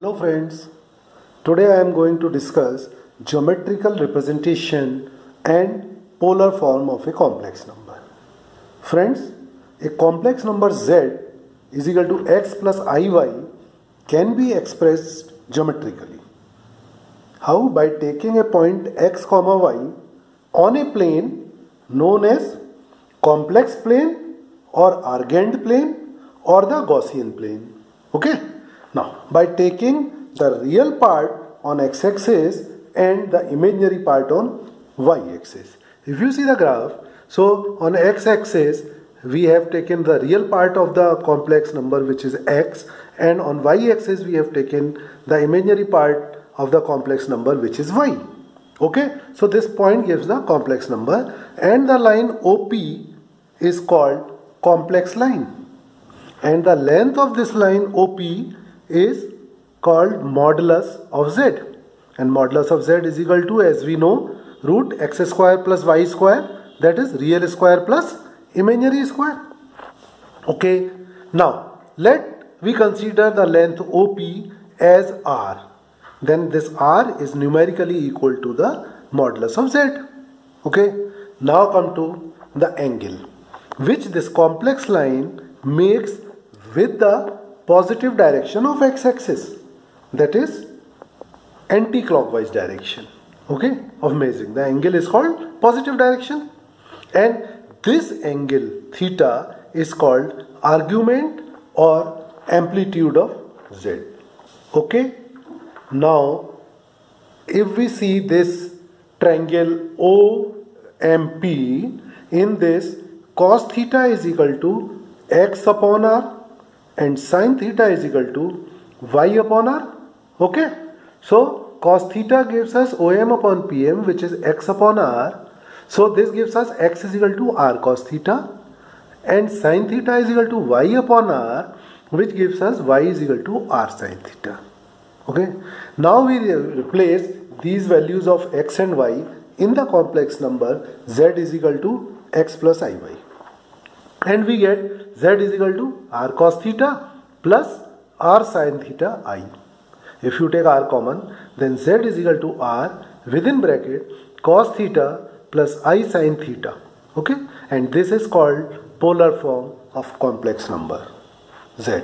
Hello friends, today I am going to discuss geometrical representation and polar form of a complex number. Friends, a complex number z is equal to x plus iy can be expressed geometrically. How? By taking a point x comma y on a plane known as complex plane or Argand plane or the Gaussian plane. Okay? Now, by taking the real part on x-axis and the imaginary part on y-axis. If you see the graph, so on x-axis we have taken the real part of the complex number, which is x, and on y-axis we have taken the imaginary part of the complex number, which is y. Okay, so this point gives the complex number, and the line OP is called complex line, and the length of this line OP is called modulus of z, and modulus of z is equal to, as we know, root x square plus y square, that is real square plus imaginary square. Okay, now let we consider the length OP as r. Then this r is numerically equal to the modulus of z. Okay, now come to the angle which this complex line makes with the positive direction of x-axis, that is anti-clockwise direction, okay, of measuring. The angle is called positive direction, and this angle theta is called argument or amplitude of z. Okay, now if we see this triangle OMP, in this cos theta is equal to x upon r and sin theta is equal to y upon r. Okay, so cos theta gives us OM upon PM, which is x upon r. So this gives us x is equal to r cos theta, and sin theta is equal to y upon r, which gives us y is equal to r sin theta. Okay, now we replace these values of x and y in the complex number z is equal to x plus iy, and we get z is equal to r cos theta plus r sin theta I. If you take r common, then z is equal to r within bracket cos theta plus I sin theta. Okay, and this is called polar form of complex number z.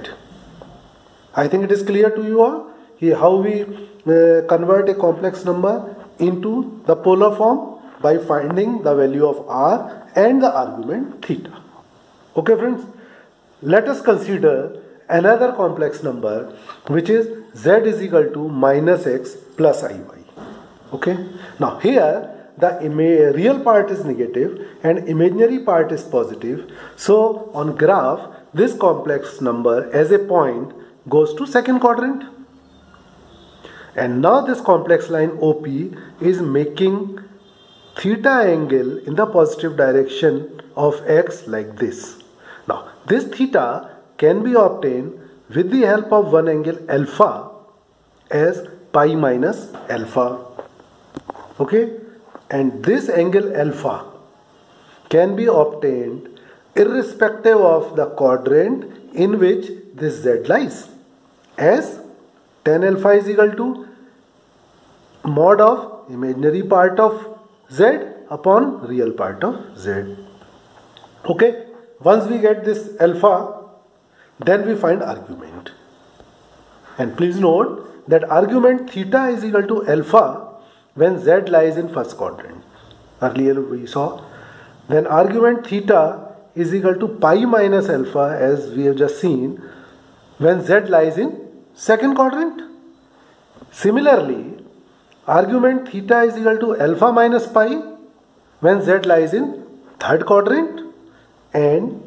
I think it is clear to you all here how we convert a complex number into the polar form by finding the value of r and the argument theta. Okay friends, let us consider another complex number, which is z is equal to minus x plus iy. Okay, now here the real part is negative and imaginary part is positive. So on graph, this complex number as a point goes to second quadrant, and now this complex line OP is making theta angle in the positive direction of x like this. Now this theta can be obtained with the help of one angle alpha as pi minus alpha. Okay, and this angle alpha can be obtained irrespective of the quadrant in which this z lies, as tan alpha is equal to mod of imaginary part of z upon real part of z. Okay, once we get this alpha, then we find argument, and please note that argument theta is equal to alpha when z lies in first quadrant. Earlier we saw. Then argument theta is equal to pi minus alpha, as we have just seen, when z lies in second quadrant. Similarly, argument theta is equal to alpha minus pi when z lies in third quadrant, and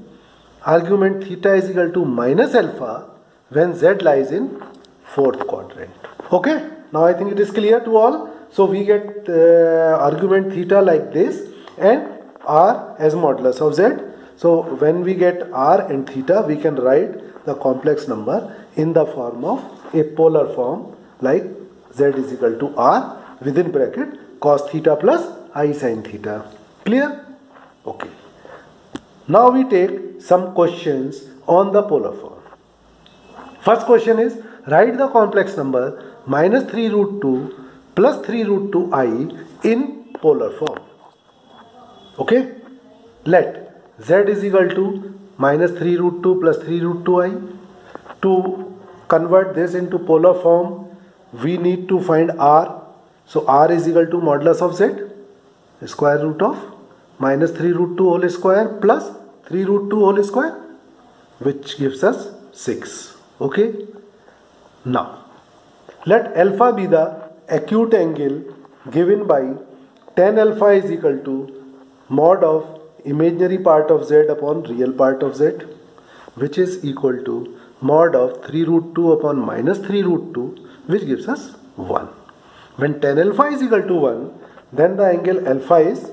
argument theta is equal to minus alpha when z lies in fourth quadrant. Okay, now I think it is clear to all. So we get argument theta like this and r as modulus of z. So when we get r and theta, we can write the complex number in the form of a polar form like z is equal to r within bracket cos theta plus I sin theta. Clear? Okay. Now we take some questions on the polar form. First question is, write the complex number minus 3 root 2 plus 3 root 2i in polar form. Okay, let z is equal to minus 3 root 2 plus 3 root 2i. To convert this into polar form, we need to find r. So r is equal to modulus of z, square root of minus 3 root 2 whole square plus 3 root 2 whole square, which gives us 6. Okay, now let alpha be the acute angle given by tan alpha is equal to mod of imaginary part of z upon real part of z, which is equal to mod of 3 root 2 upon minus 3 root 2, which gives us 1. When tan alpha is equal to 1, then the angle alpha is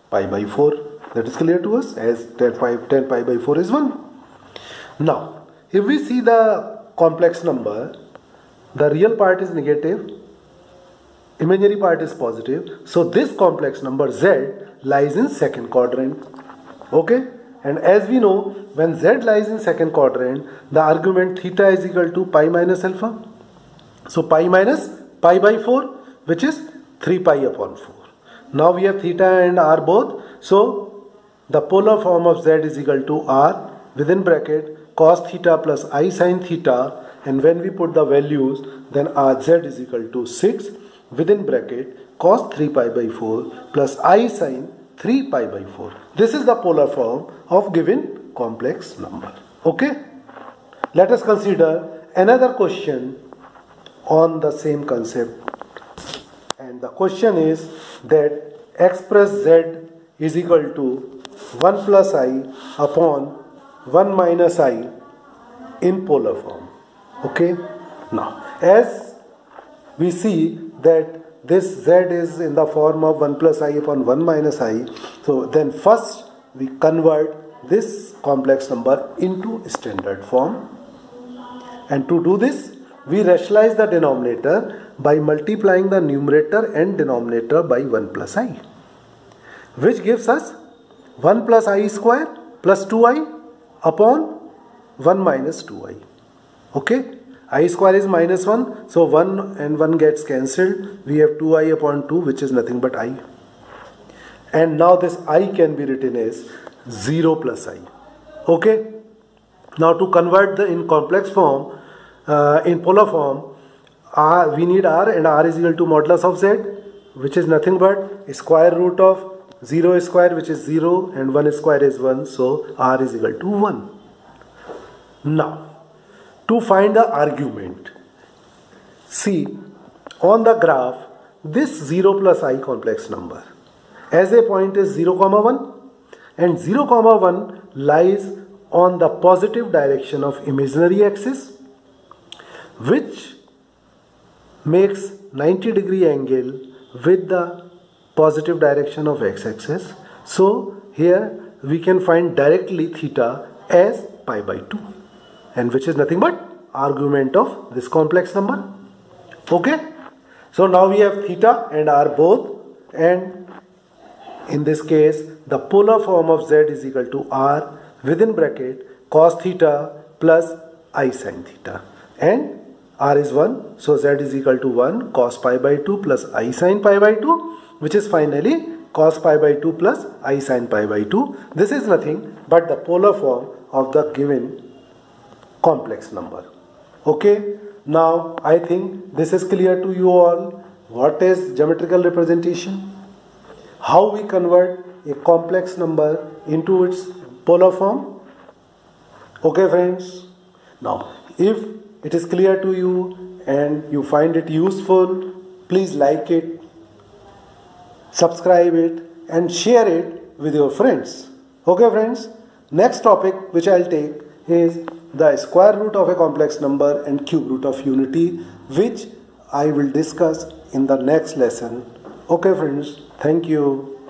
pi by 4. That is clear to us, as tan pi by 4 is 1. Now, if we see the complex number, the real part is negative, imaginary part is positive. So this complex number z lies in second quadrant. Okay, and as we know, when z lies in second quadrant, the argument theta is equal to pi minus alpha. So pi minus pi by 4, which is 3 pi upon 4. Now we have theta and r both. So the polar form of z is equal to r within bracket cos theta plus I sin theta, and when we put the values, then z is equal to 6 within bracket cos 3 pi by 4 plus I sin 3 pi by 4. This is the polar form of given complex number. Okay, let us consider another question on the same concept, and the question is that express z is equal to 1 plus I upon 1 minus I in polar form. Okay, now as we see that this z is in the form of 1 plus I upon 1 minus I, so then first we convert this complex number into standard form, and to do this we rationalize the denominator by multiplying the numerator and denominator by 1 plus I, which gives us 1 plus I square plus 2i upon 1 minus 2i. Okay, I square is minus 1, so 1 and 1 gets cancelled. We have 2i upon 2, which is nothing but I. And now this I can be written as 0 plus I. Okay, now to convert the in complex form, in polar form, we need r, and r is equal to modulus of z, which is nothing but square root of 0 square, which is 0, and 1 square is 1, so r is equal to 1. Now, to find the argument, see on the graph this 0 plus I complex number, as a point is 0 comma 1, and 0 comma 1 lies on the positive direction of imaginary axis, which makes 90-degree angle with the positive direction of x-axis. So here we can find directly theta as pi by 2, and which is nothing but argument of this complex number. Okay, so now we have theta and r both, and in this case the polar form of z is equal to r within bracket cos theta plus I sin theta, and r is 1, so z is equal to 1 cos pi by 2 plus I sin pi by 2, which is finally cos pi by 2 plus I sin pi by 2. This is nothing but the polar form of the given complex number. Okay, now I think this is clear to you all. What is geometrical representation? How we convert a complex number into its polar form? Okay friends, now if it is clear to you and you find it useful, please like it, subscribe it, and share it with your friends. Okay friends, next topic which I'll take is the square root of a complex number and cube root of unity, which I will discuss in the next lesson. Okay friends, thank you.